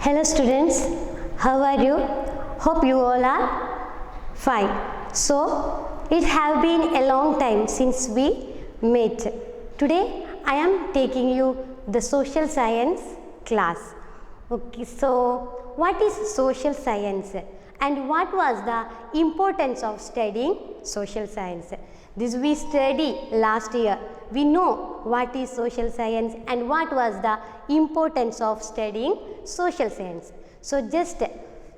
Hello students, how are you? Hope you all are fine. So, it have been a long time since we met. Today, I am taking you the social science class. Okay, so what is social science and what was the importance of studying social science? This we study last year. We know what is social science and what was the importance of studying social science. So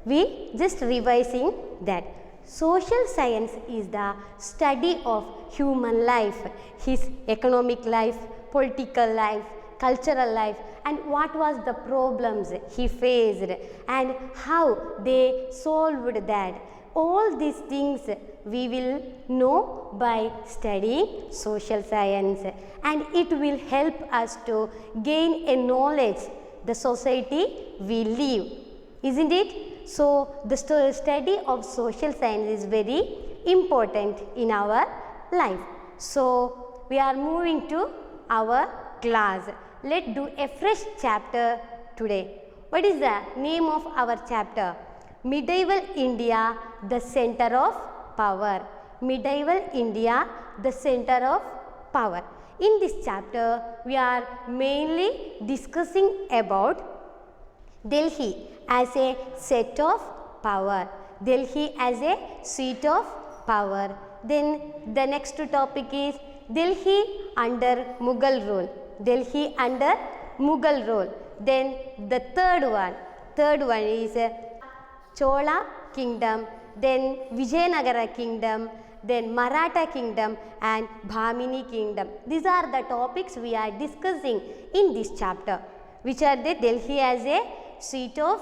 we just revising that. Social science is the study of human life, his economic life, political life, cultural life, and what was the problems he faced and how they solved that. All these things we will know by studying social science, and it will help us to gain a knowledge the society we live, isn't it? So, the study of social science is very important in our life. So, we are moving to our class. Let's do a fresh chapter today. What is the name of our chapter? Medieval India, the center of power. Medieval India, the center of power. In this chapter, we are mainly discussing about Delhi as a set of power. Delhi as a seat of power. Then the next topic is Delhi under Mughal rule. Delhi under Mughal rule. Then the third one is Chola kingdom, then Vijayanagara kingdom, then Maratha kingdom and Bhamini kingdom. These are the topics we are discussing in this chapter, which are the Delhi as a seat of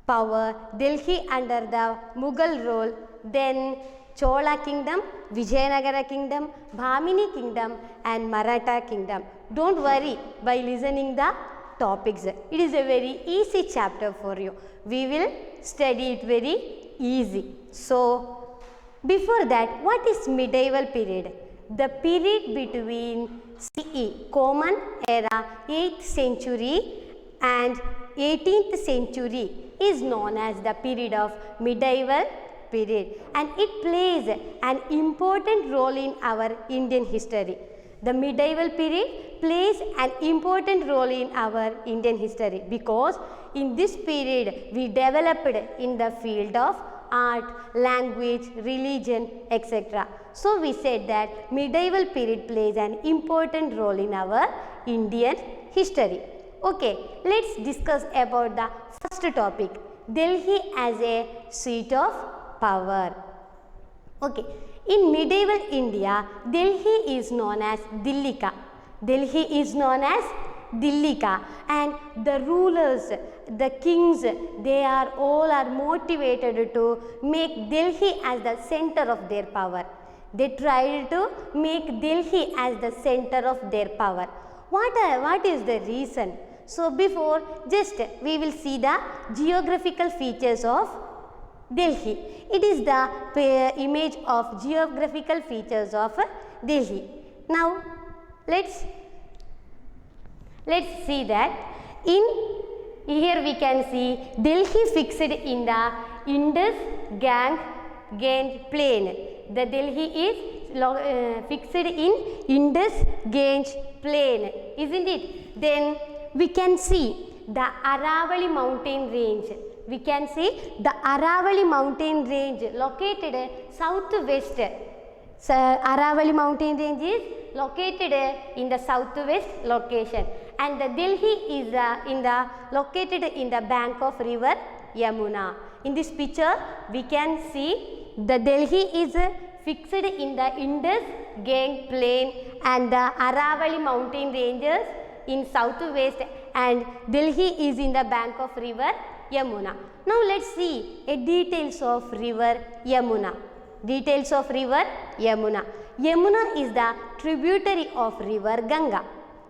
power, Delhi under the Mughal rule, then Chola kingdom, Vijayanagara kingdom, Bhamini kingdom and Maratha kingdom. Don't worry by listening the topics. It is a very easy chapter for you. We will study it very easy. So, before that, what is medieval period? The period between CE, Common Era, 8th century and 18th century is known as the period of medieval period, and it plays an important role in our Indian history. The medieval period plays an important role in our Indian history because in this period we developed in the field of art, language, religion, etc. So we said that medieval period plays an important role in our Indian history. Okay, let's discuss about the first topic, Delhi as a seat of power. Okay, in medieval India, Delhi is known as Dillika. Delhi is known as Dillika, and the rulers, the kings, they are all motivated to make Delhi as the center of their power. They tried to make Delhi as the center of their power. What is the reason? So before, just we will see the geographical features of Delhi. It is the image of geographical features of Delhi. Now let's see that here we can see Delhi fixed in the Indus-Gange plain. The Delhi is fixed in Indus-Gange plain, isn't it? Then we can see the Aravali mountain range. We can see the Aravali mountain range located southwest. So, Aravali mountain range is located in the southwest location, and the Delhi is located in the bank of river Yamuna. In this picture, we can see the Delhi is fixed in the Indus-Gange plain and the Aravali mountain ranges in southwest, and Delhi is in the bank of river Yamuna. Now let's see details of river Yamuna. Details of river Yamuna. Yamuna is the tributary of river Ganga.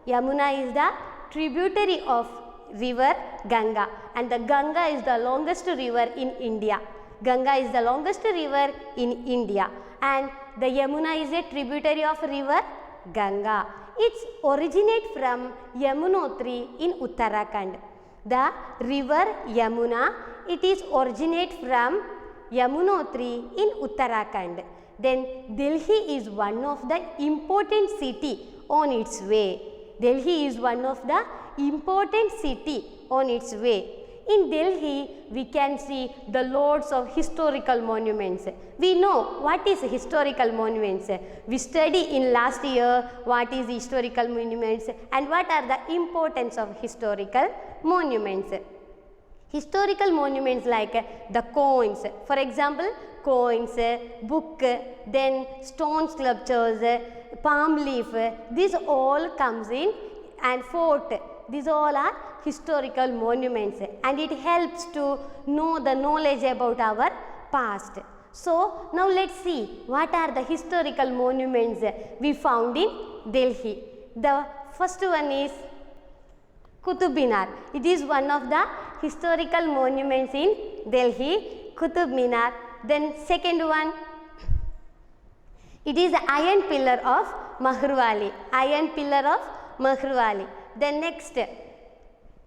Yamuna is the tributary of river Ganga, and the Ganga is the longest river in India. Ganga is the longest river in India, and the Yamuna is a tributary of river Ganga. It originates from Yamunotri in Uttarakhand. The river Yamuna, it is originate from Yamunotri in Uttarakhand. Then Delhi is one of the important city on its way. Delhi is one of the important city on its way. In Delhi, we can see the loads of historical monuments. We know what is historical monuments. We study in last year what is historical monuments and what are the importance of historical monuments. Historical monuments like the coins, for example, coins, book, then stone sculptures, palm leaf, this all comes in, and fort. These all are historical monuments and it helps to know the knowledge about our past. So, now let us see what are the historical monuments we found in Delhi. The first one is Qutub Minar. It is one of the historical monuments in Delhi, Qutub Minar. Then second one, it is the Iron Pillar of Mehrawali, Iron Pillar of Mehrawali. Then next,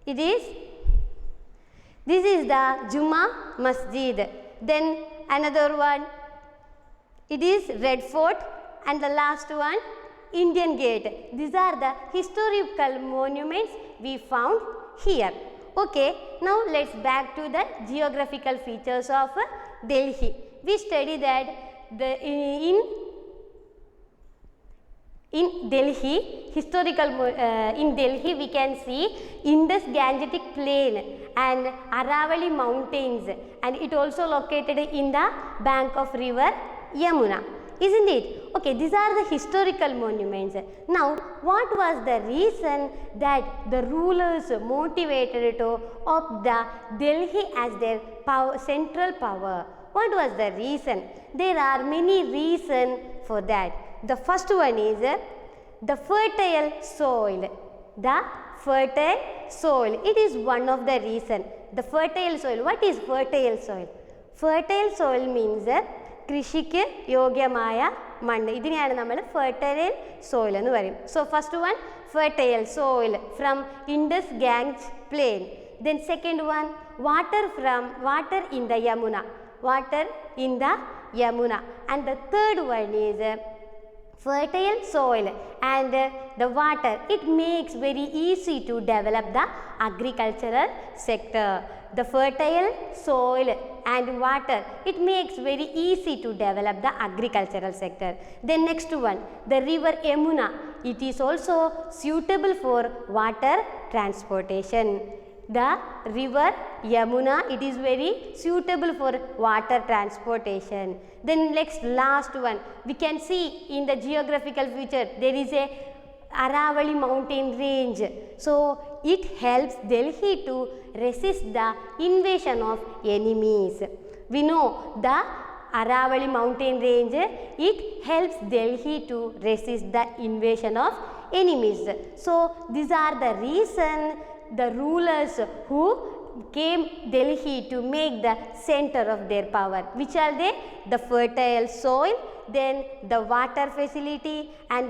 this is the Juma Masjid. Then another one, it is Red Fort, and the last one, Indian Gate. These are the historical monuments we found here. Okay, now let's back to the geographical features of Delhi. We study that in Delhi, in Delhi we can see Indus Gangetic Plain and Aravali Mountains, and it also located in the bank of river Yamuna, isn't it? Okay, these are the historical monuments. Now, what was the reason that the rulers motivated to opt the Delhi as their central power? What was the reason? There are many reasons for that. The first one is the fertile soil. The fertile soil. It is one of the reasons. The fertile soil. What is fertile soil? Fertile soil means കൃഷിക്ക് യോഗ്യമായ മണ്ണ്. ഇതിനെയാണ് നമ്മൾ fertile soil എന്ന് പറയും. So first one fertile soil from Indus Ganges plain. Then second one water in the Yamuna. Water in the Yamuna. And the third one is fertile soil and the water. It makes very easy to develop the agricultural sector. The fertile soil and water, it makes very easy to develop the agricultural sector. Then next one, the river Yamuna. It is also suitable for water transportation. The river Yamuna, it is very suitable for water transportation. Then next last one, we can see in the geographical feature there is a Aravali mountain range. So, it helps Delhi to resist the invasion of enemies. We know the Aravali mountain range, it helps Delhi to resist the invasion of enemies. So, these are the reason the rulers who came Delhi to make the center of their power. Which are they? The fertile soil, then the water facility, and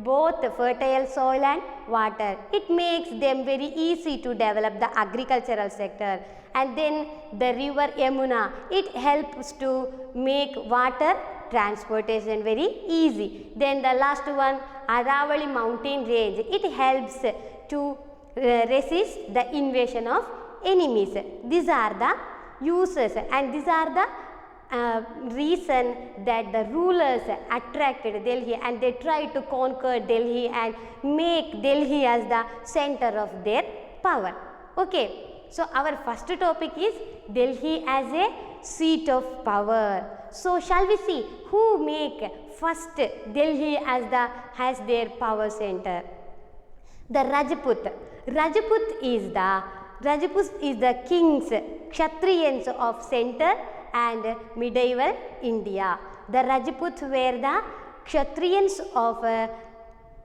both the fertile soil and water. It makes them very easy to develop the agricultural sector. And then the river Yamuna, it helps to make water transportation very easy. Then the last one, Aravali mountain range, it helps to resist the invasion of enemies. These are the uses and these are the reason that the rulers attracted Delhi and they tried to conquer Delhi and make Delhi as the center of their power. Okay, so our first topic is Delhi as a seat of power. So shall we see who make first Delhi as their power center? The Rajput. Rajput is the kings, Kshatriyans of center and medieval India. The Rajputs were the Kshatriyans of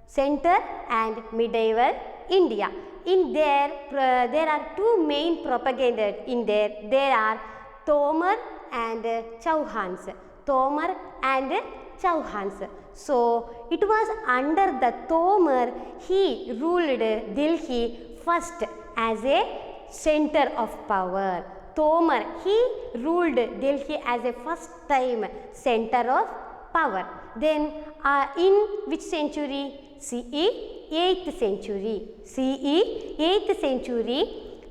center and medieval India. In there are two main propagandas in there. There are Tomar and Chauhans. Tomar and Chauhans. So, it was under the Tomar he ruled Delhi first as a center of power. Tomar, he ruled Delhi as a first time center of power. Then in which century? CE 8th century. CE 8th century,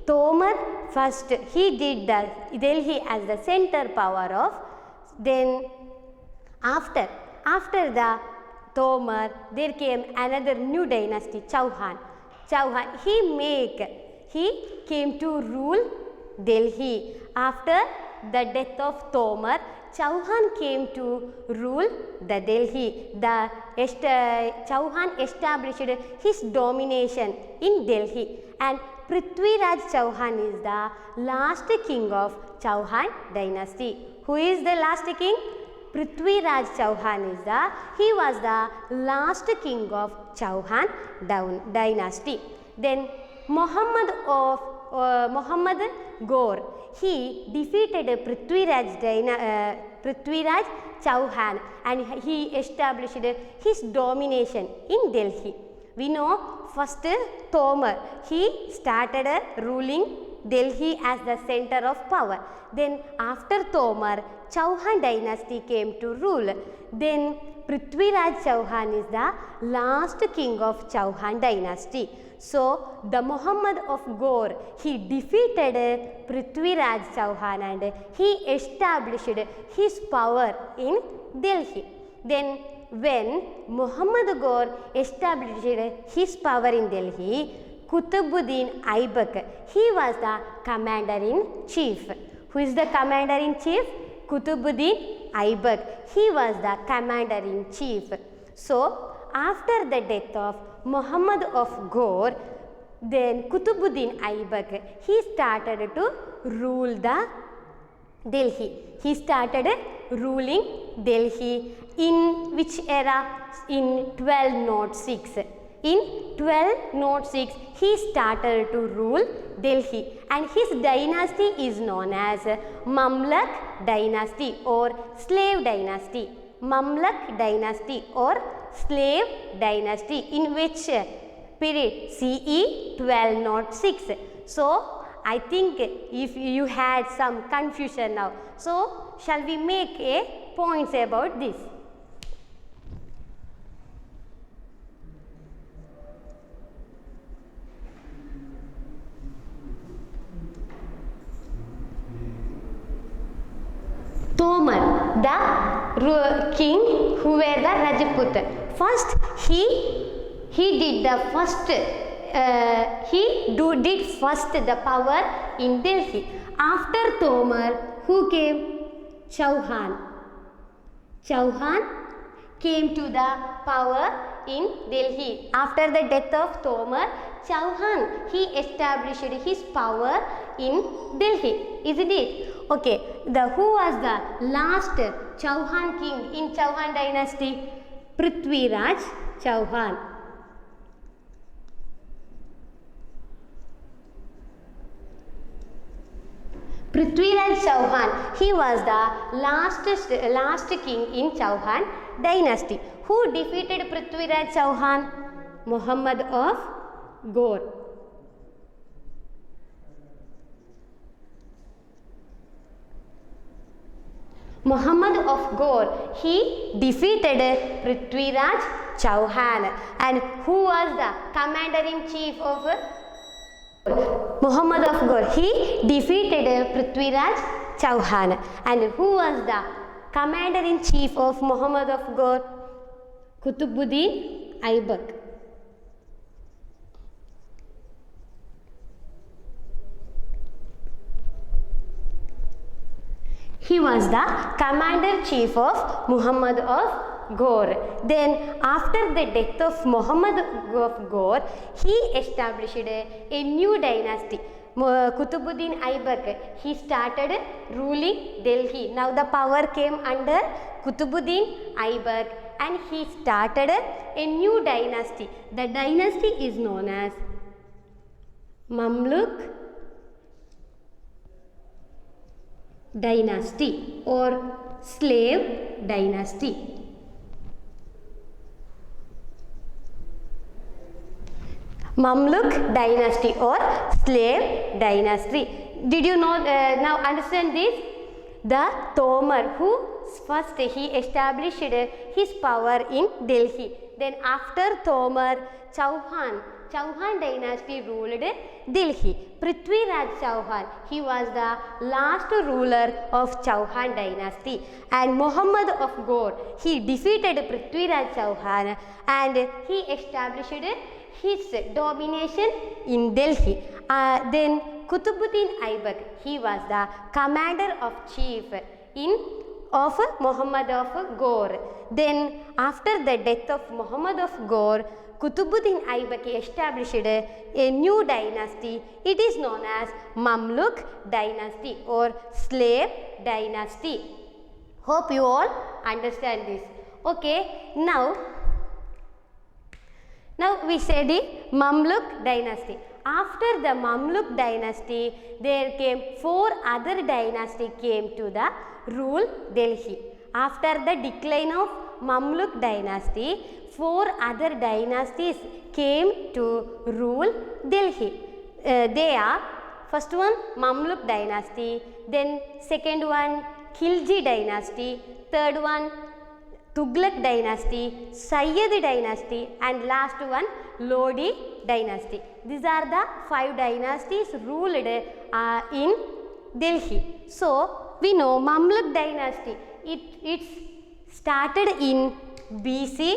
Tomar first he did the Delhi as the center power of. Then after the Tomar, there came another new dynasty, Chauhan. He came to rule Delhi. After the death of Tomar, Chauhan came to rule the Delhi. Chauhan established his domination in Delhi, and Prithviraj Chauhan is the last king of Chauhan dynasty. Who is the last king? Prithviraj Chauhan he was the last king of Chauhan dynasty. Then Muhammad Ghor, he defeated Prithviraj Chauhan, and he established his domination in Delhi. We know first Tomar, he started ruling Delhi as the center of power. Then after Tomar, Chauhan dynasty came to rule. Then Prithviraj Chauhan is the last king of Chauhan dynasty. So the Muhammad of Ghor, he defeated Prithviraj Chauhan and he established his power in Delhi. Then when Muhammad Ghor established his power in Delhi, Qutbuddin Aibak, he was the commander-in-chief. Who is the commander-in-chief? Qutbuddin Aibak. He was the commander-in-chief. So, after the death of Muhammad of Ghor, then Qutbuddin Aibak, he started to rule the Delhi. He started ruling Delhi in which era? In 1206. In 1206, he started to rule Delhi, and his dynasty is known as Mamluk dynasty or slave dynasty. Mamluk dynasty or slave dynasty. In which period? CE 1206. So, I think if you had some confusion now, so shall we make a points about this? Tomar, the king who were the Rajput. First, he did the first. Did first the power in Delhi. After Tomar, who came? Chauhan. Chauhan came to the power in Delhi. After the death of Tomar, Chauhan, he established his power in Delhi. Isn't it? Okay, who was the last Chauhan king in Chauhan dynasty? Prithviraj Chauhan. Prithviraj Chauhan, he was the last king in Chauhan dynasty. Who defeated Prithviraj Chauhan? Muhammad of Ghor. Muhammad of Ghor, he defeated Prithviraj Chauhan, and who was the commander-in-chief of Muhammad of Ghor? He defeated Prithviraj Chauhan, and who was the commander-in-chief of Muhammad of Ghor? Qutbuddin Aibak. He was the commander-chief of Muhammad of Ghor. Then after the death of Muhammad of Ghor, he established a new dynasty. Qutbuddin Aibak, he started ruling Delhi. Now the power came under Qutbuddin Aibak, and he started a new dynasty. The dynasty is known as Mamluk dynasty or slave dynasty. Mamluk dynasty or slave dynasty. Did you know, now understand this? The Tomar, who first he established his power in Delhi. Then after Tomar, Chauhan dynasty ruled Delhi. Prithviraj Chauhan, he was the last ruler of Chauhan dynasty. And Muhammad of Ghor, he defeated Prithviraj Chauhan and he established his domination in Delhi. Then Qutbuddin Aibak, he was the commander of chief of Muhammad of Ghor. Then after the death of Muhammad of Ghor, Qutbuddin Aibak established a new dynasty. It is known as Mamluk dynasty or slave dynasty. Hope you all understand this. Okay, now we said the Mamluk dynasty. After the Mamluk dynasty, there came 4 other dynasties came to the rule Delhi. After the decline of Mamluk dynasty, 4 other dynasties came to rule Delhi. They are first one Mamluk dynasty, then second one Khilji dynasty, third one Tughlaq dynasty, Sayyid dynasty, and last one Lodi dynasty. These are the 5 dynasties ruled in Delhi. So we know Mamluk dynasty. It started in BC.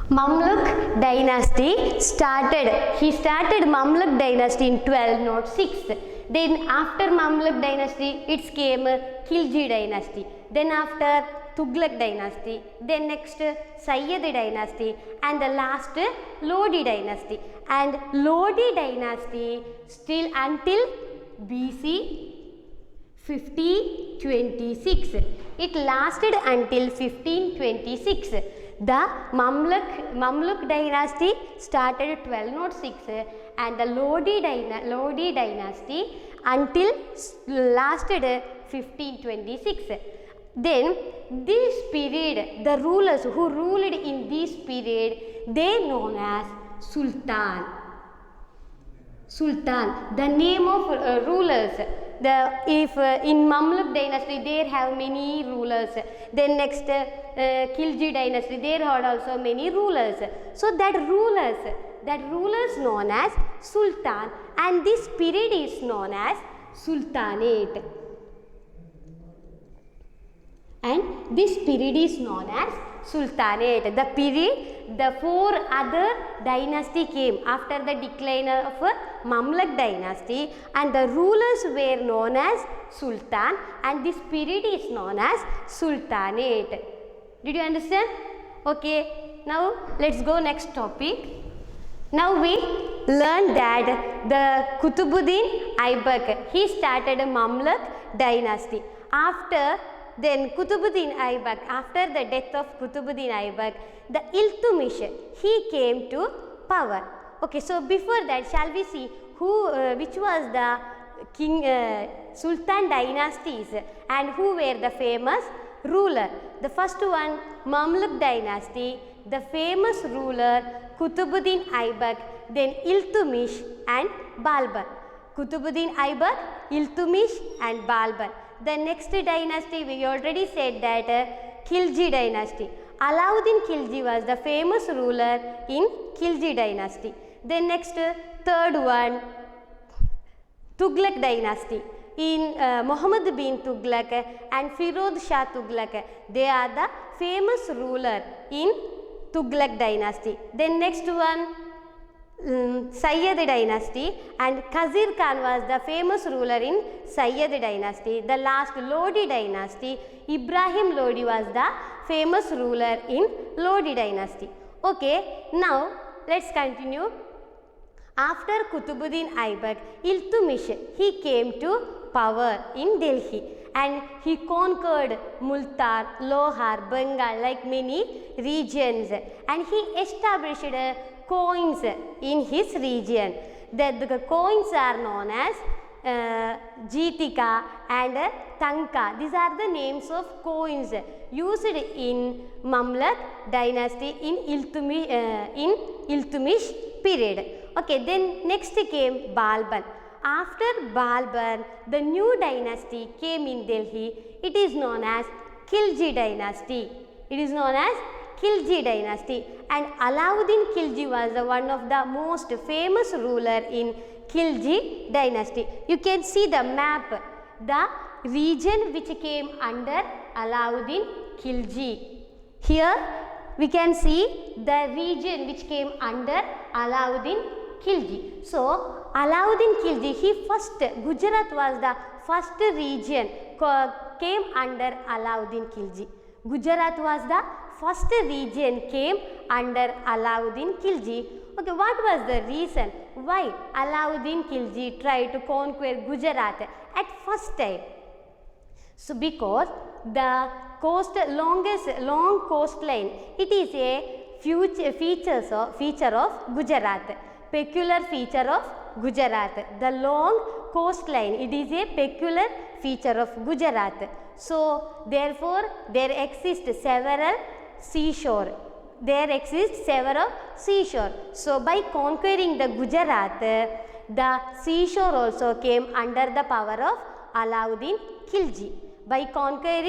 Mamluk dynasty started. He started Mamluk dynasty in 1206. Then after Mamluk dynasty, it came Khilji dynasty. Then after Tughlaq dynasty. Then next Sayyid dynasty, and the last Lodi dynasty. And Lodi dynasty still until BC 1526. It lasted until 1526. The Mamluk dynasty started 1206 and the Lodi dynasty until lasted 1526. Then this period, the rulers who ruled in this period, they known as Sultan. The name of rulers. If in Mamluk dynasty there have many rulers, then next Khilji dynasty there are also many rulers. So that rulers known as Sultan, and this period is known as Sultanate. And this period is known as Sultanate. The period, the 4 other dynasty came after the decline of Mamluk dynasty, and the rulers were known as Sultan, and this period is known as Sultanate. Did you understand? Okay, now let's go next topic. Now we learned that the Qutbuddin Aibak, he started a Mamluk dynasty. After the death of Qutbuddin Aibak, the Iltutmish, he came to power. Okay, so before that, shall we see which was the king Sultan dynasties and who were the famous ruler. The first one, Mamluk dynasty, the famous ruler Qutbuddin Aibak, then Iltutmish and Balban. Qutbuddin Aibak, Iltutmish and Balban. The next dynasty, we already said that Khilji dynasty. Alauddin Khilji was the famous ruler in Khilji dynasty. Then next, third one, Tughlaq dynasty. In Muhammad bin Tughlaq and Firoz Shah Tughlaq, they are the famous ruler in Tughlaq dynasty. Then next one, Sayyid dynasty, and Khazir Khan was the famous ruler in Sayyid dynasty. The last, Lodi dynasty, Ibrahim Lodi was the famous ruler in Lodi dynasty. Okay, now let's continue. After Qutbuddin Aibak, Iltutmish, he came to power in Delhi and he conquered Multan, Lohar, Bengal, like many regions, and he established coins in his region. The coins are known as Jitika and Tanka. These are the names of coins used in Mamluk dynasty in Iltutmish period. Okay, then next came Balban. After Balban, the new dynasty came in Delhi. It is known as Khilji dynasty. It is known as Khilji dynasty, and Alauddin Khilji was one of the most famous ruler in Khilji dynasty. You can see the map, the region which came under Alauddin Khilji. Here we can see the region which came under Alauddin Khilji. So Alauddin Khilji, Gujarat was the first region came under Alauddin Khilji. Gujarat was the first region came under Alauddin Khilji. Okay, what was the reason why Alauddin Khilji tried to conquer Gujarat at first time? So because the long coastline, it is a feature of Gujarat, peculiar feature of Gujarat. The long coastline, it is a peculiar feature of Gujarat. So therefore there exist several seashore. So by conquering the Gujarat, the seashore also came under the power of Alauddin Khilji. By conquer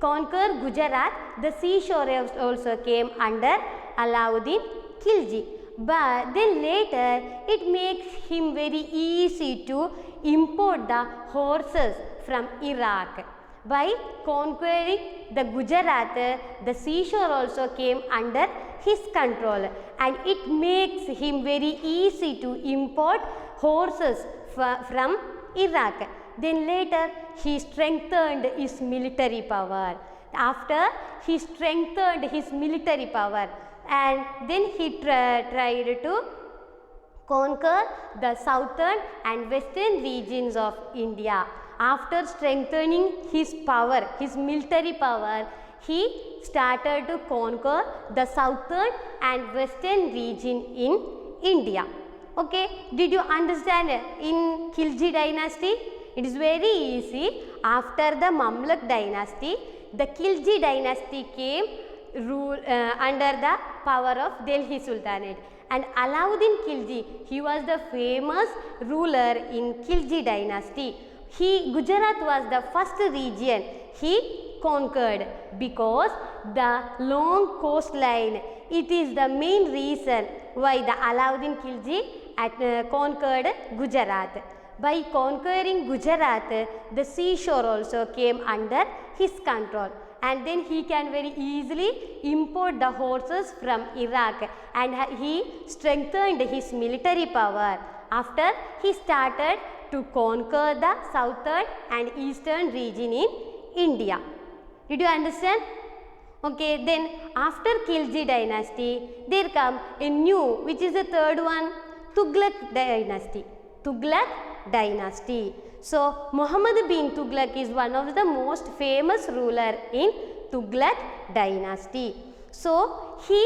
Gujarat, the seashore also came under Alauddin Khilji. But then later it makes him very easy to import the horses from Iraq. By conquering the Gujarat, the seashore also came under his control, and it makes him very easy to import horses from Iraq. Then later he strengthened his military power. After he strengthened his military power, and then he tried to conquer the southern and western regions of India. After strengthening his power, his military power, he started to conquer the southern and western region in India. Okay, did you understand in Khilji dynasty? It is very easy. After the Mamluk dynasty, the Khilji dynasty came under the power of Delhi Sultanate, and Alauddin Khilji, he was the famous ruler in Khilji dynasty. Gujarat was the first region he conquered because the long coastline, it is the main reason why the Alauddin Khilji conquered Gujarat. By conquering Gujarat, the seashore also came under his control, and then he can very easily import the horses from Iraq, and he strengthened his military power. After he started to conquer the southern and eastern region in India. Did you understand? Okay, then after Khilji dynasty, there come a new, which is the third one, Tughlaq dynasty. Tughlaq dynasty. So Muhammad bin Tughlaq is one of the most famous ruler in Tughlaq dynasty. So he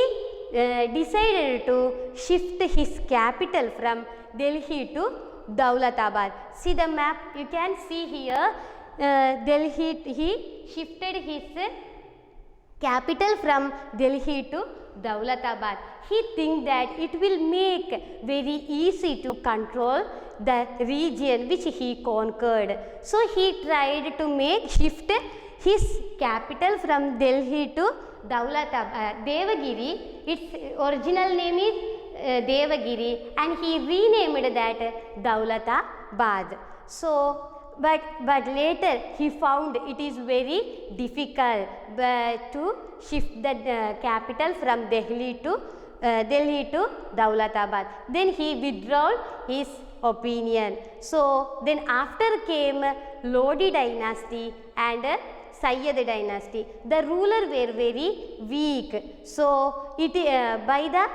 decided to shift his capital from Delhi to Daulatabad. See the map, you can see here, Delhi, he shifted his capital from Delhi to Daulatabad. He thinks that it will make very easy to control the region which he conquered. So he tried to shift his capital from Delhi to Daulatabad, Devagiri. Its original name is Devagiri, and he renamed that Daulatabad. So but later he found it is very difficult to shift the capital from Delhi to Daulatabad. Then he withdrew his opinion. So then after came Lodi dynasty and Sayyid dynasty. The ruler were very weak. So it by the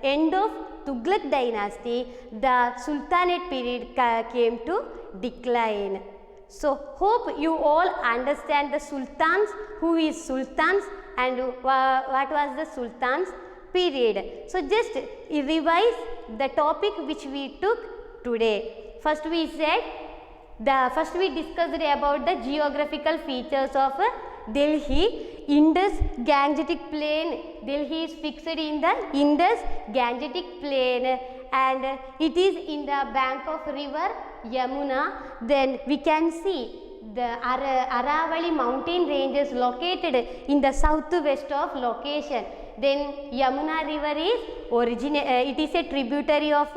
end of Tughlaq dynasty, the Sultanate period came to decline. So hope you all understand the sultans, who is sultans, and what was the sultans period. So just revise the topic which we took today. First we discussed about the geographical features of Delhi. Indus Gangetic Plain. Delhi is fixed in the Indus Gangetic Plain, and it is in the bank of river Yamuna. Then we can see the Aravali mountain ranges located in the southwest of location. Then Yamuna river is it is a tributary of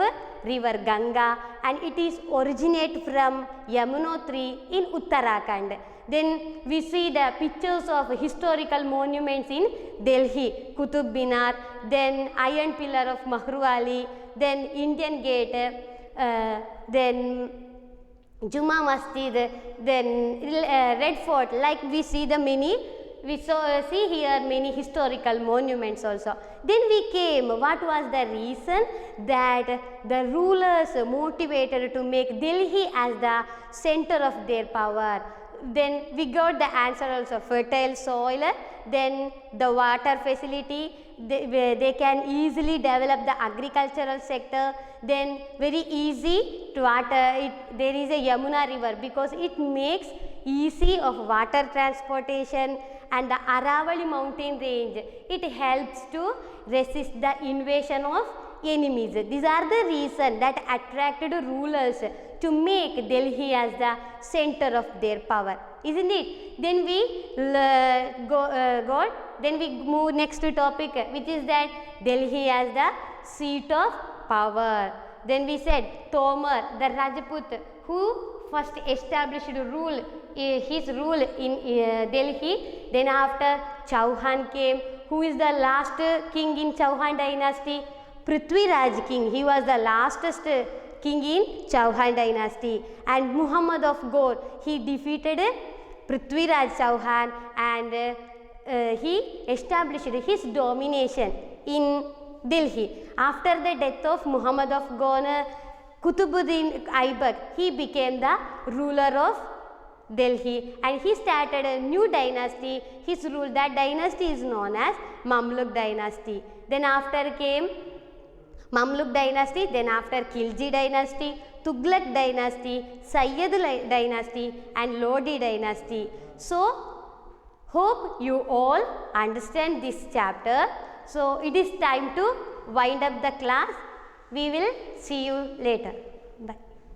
river Ganga, and it is originate from Yamunotri in Uttarakhand. Then we see the pictures of historical monuments in Delhi, Qutub Minar, then Iron Pillar of Mahruali, then Indian Gate, then Juma Masjid, then Red Fort. Like we see the see here many historical monuments also. Then we came, what was the reason that the rulers motivated to make Delhi as the center of their power? Then we got the answer also, fertile soil, then the water facility, they can easily develop the agricultural sector, then very easy to water, there is a Yamuna river because it makes easy of water transportation, and the Aravali mountain range, it helps to resist the invasion of enemies. These are the reasons that attracted rulers to make Delhi as the center of their power, isn't it? Then we then we move next to topic, which is that Delhi as the seat of power. Then we said Tomar, the Rajput, who first established his rule in Delhi. Then after Chauhan came, who is the last king in Chauhan dynasty? Prithviraj king, he was the lastest king in Chauhan dynasty, and Muhammad of Ghor, he defeated Prithviraj Chauhan, and he established his domination in Delhi. After the death of Muhammad of Ghor, Qutbuddin Aibak, he became the ruler of Delhi, and he started a new dynasty. His rule, that dynasty is known as Mamluk dynasty. Then after came Mamluk dynasty, then after Khilji dynasty, Tughlaq dynasty, Sayyid dynasty, and Lodi dynasty. So, hope you all understand this chapter. So, it is time to wind up the class. We will see you later. Bye.